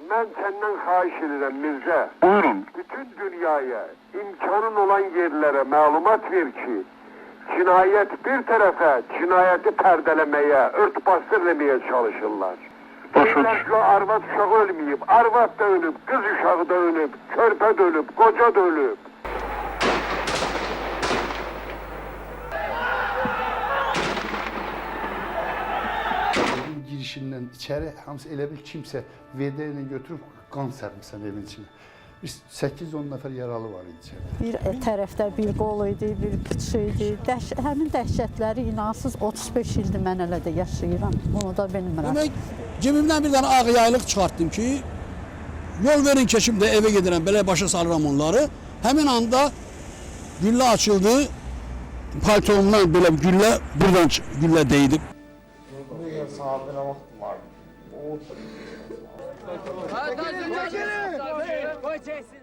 Ben senden xahiş ederim Mirza. Buyurun. Bütün dünyaya, imkanın olan yerlere malumat ver ki, cinayet bir tarafa, cinayeti perdelemeye, örtbasır demeye çalışırlar. Deyirlər ki, arvad uşağı ölmeyip, arvad da ölüb, kız uşağı da ölüb, körpə de ölüb, koca da ölüb. Girişinden içeri hamısı elə bil kimsə VD ilə götürüb qan sərmisən evin içinə. Biz 8-10 nəfər yaralı var idi içəridə. Bir tərəfdə bir qol idi, bir bıçı idi. Həmin dəhşətləri inansız 35 ildir mən elə də yaşayıram. Bunu da bilmirəm. Demək, cebimdən bir dənə ağ yaylıq çıxartdım ki, yol verin keçim də evə gedirəm, belə başa salıram onları. Həmin anda güllə açıldı, paltomdan belə güllə, buradan güllə deydi. Sabine vaktim var. Koy çeksin.